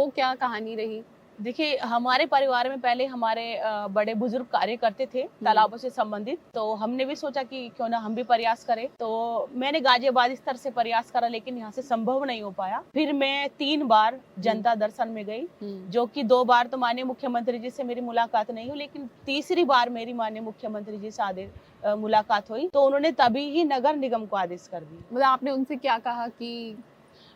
वो क्या कहानी रही? देखिए, हमारे परिवार में पहले हमारे बड़े बुजुर्ग कार्य करते थे तालाबों से संबंधित, तो हमने भी सोचा कि क्यों ना हम भी प्रयास करें। तो मैंने गाजियाबाद स्तर से प्रयास करा, लेकिन यहाँ से संभव नहीं हो पाया। फिर मैं 3 बार जनता दर्शन में गई, जो कि 2 बार तो माननीय मुख्यमंत्री जी से मेरी मुलाकात नहीं हुई, लेकिन तीसरी बार मेरी माननीय मुख्यमंत्री जी से मुलाकात हुई। तो उन्होंने तभी ही नगर निगम को आदेश कर दिया। मतलब आपने उनसे क्या कहा कि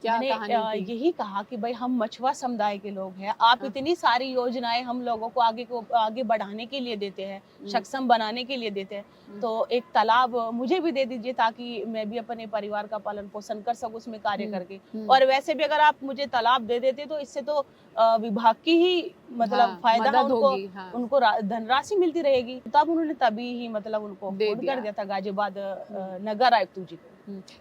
क्या मैंने कहानी थी? यही कहा कि भाई हम मछुआ समुदाय के लोग हैं, आप इतनी सारी योजनाएं हम लोगों को आगे बढ़ाने के लिए देते हैं, सक्षम बनाने के लिए देते हैं, तो एक तालाब मुझे भी दे दीजिए ताकि मैं भी अपने परिवार का पालन पोषण कर सकूं उसमें कार्य करके। और वैसे भी अगर आप मुझे तालाब दे देते तो इससे तो विभाग की ही मतलब फायदा उनको धनराशि मिलती रहेगी। तब उन्होंने तभी ही मतलब उनको फोन कर दिया था गाजियाबाद नगर आयुक्त जी को।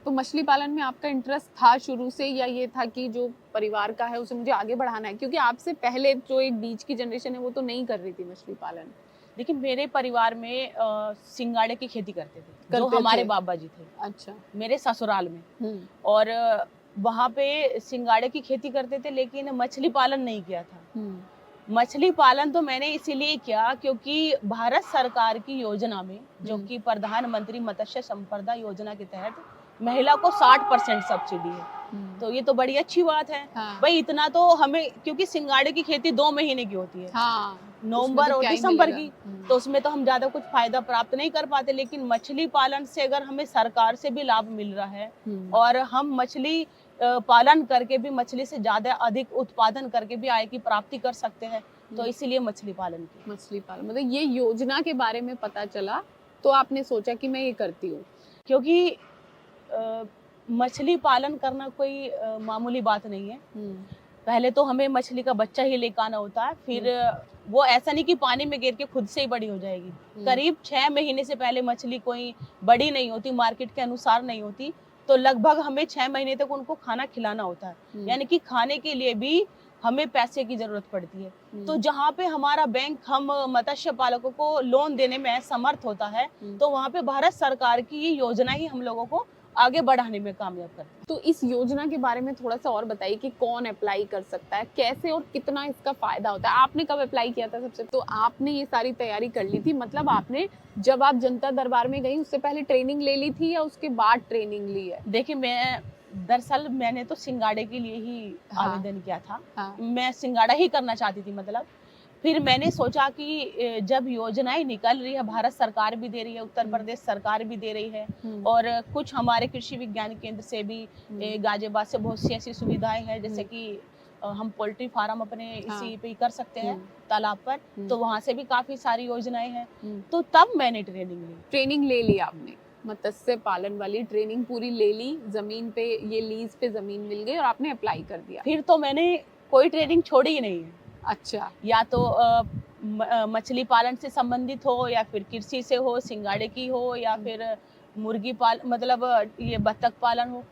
तो मछली पालन में आपका इंटरेस्ट था शुरू से, या ये था कि जो परिवार का है उसे मुझे आगे बढ़ाना है? क्योंकि आपसे पहले जो एक बीच की जनरेशन है वो तो नहीं कर रही थी मछली पालन। लेकिन मेरे परिवार में सिंगाड़े की खेती करते थे, जो हमारे बाबा जी थे। अच्छा। मेरे ससुराल में, और वहाँ पे सिंगाड़े की खेती करते थे, लेकिन मछली पालन नहीं किया था। मछली पालन तो मैंने इसीलिए किया क्योंकि भारत सरकार की योजना में, जो कि प्रधानमंत्री मत्स्य संपदा योजना के तहत महिला को 60% सब्सिडी है। तो ये तो बड़ी अच्छी बात है। भाई इतना तो हमें, क्योंकि सिंगाड़े की खेती 2 महीने की होती है, नवंबर और दिसंबर की, तो उसमें तो हम ज्यादा कुछ फायदा प्राप्त नहीं कर पाते। लेकिन मछली पालन से अगर हमें सरकार से भी लाभ मिल रहा है और हम मछली पालन करके भी मछली से ज्यादा अधिक उत्पादन करके भी आय की प्राप्ति कर सकते हैं, तो इसीलिए मछली पालन की। मछली पालन मतलब ये योजना के बारे में पता चला तो आपने सोचा कि मैं ये करती हूँ, क्योंकि मछली पालन करना कोई मामूली बात नहीं है। पहले तो हमें मछली का बच्चा ही लेकर आना होता है, फिर वो ऐसा नहीं कि पानी में गिर के खुद से ही बड़ी हो जाएगी। करीब 6 महीने से पहले मछली कोई बड़ी नहीं होती, मार्केट के अनुसार नहीं होती, तो लगभग हमें 6 महीने तक उनको खाना खिलाना होता है। यानी कि खाने के लिए भी हमें पैसे की जरूरत पड़ती है। तो जहाँ पे हमारा बैंक हम मत्स्य पालकों को लोन देने में असमर्थ होता है, तो वहाँ पे भारत सरकार की ये योजना ही हम लोगों को आगे बढ़ाने में कामयाब करती है। तो इस योजना के बारे में थोड़ा सा और बताइए कि कौन अप्लाई कर सकता है, कैसे और कितना इसका फायदा होता है? आपने कब अप्लाई किया था सबसे? तो आपने ये सारी तैयारी कर ली थी, मतलब आपने जब आप जनता दरबार में गई उससे पहले ट्रेनिंग ले ली थी या उसके बाद ट्रेनिंग ली है? देखिए, दरअसल मैंने तो सिंगाड़े के लिए ही आवेदन किया था। मैं सिंगाड़ा ही करना चाहती थी। मतलब फिर मैंने सोचा कि जब योजनाएं निकल रही है, भारत सरकार भी दे रही है, उत्तर प्रदेश सरकार भी दे रही है, और कुछ हमारे कृषि विज्ञान केंद्र से भी गाजियाबाद से बहुत सी ऐसी सुविधाएं हैं, जैसे कि हम पोल्ट्री फार्म अपने इसी पे कर सकते हैं तालाब पर, तो वहाँ से भी काफी सारी योजनाएं हैं। तो तब मैंने ट्रेनिंग ले ली आपने मत्स्य पालन वाली ट्रेनिंग पूरी ले ली, जमीन पे ये लीज पे जमीन मिल गई और आपने अप्लाई कर दिया? फिर तो मैंने कोई ट्रेनिंग छोड़ी ही नहीं है। अच्छा। या तो मछली पालन से संबंधित हो, या फिर कृषि से हो, सिंगाड़े की हो, या फिर मुर्गी मतलब ये बत्तख पालन हो,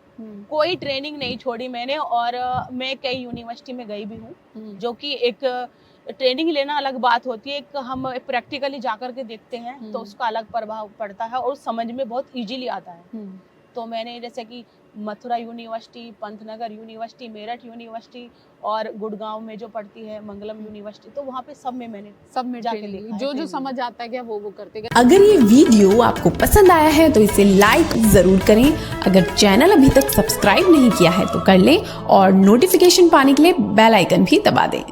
कोई ट्रेनिंग नहीं छोड़ी मैंने। और मैं कई यूनिवर्सिटी में गई भी हूँ, जो कि एक ट्रेनिंग लेना अलग बात होती है, एक हम प्रैक्टिकली जाकर के देखते हैं तो उसका अलग प्रभाव पड़ता है और समझ में बहुत इजीली आता है। तो मैंने जैसे कि Mathura university, Pantnagar university, Meerut university और गुड़गांव में जो पढ़ती है मंगलम यूनिवर्सिटी, तो वहाँ पे सब में जाके देखा, जो समझ आता है क्या वो करते हैं। अगर ये वीडियो आपको पसंद आया है तो इसे लाइक जरूर करें। अगर चैनल अभी तक सब्सक्राइब नहीं किया है तो कर लें और नोटिफिकेशन पाने के लिए बेल आइकन भी दबा दें।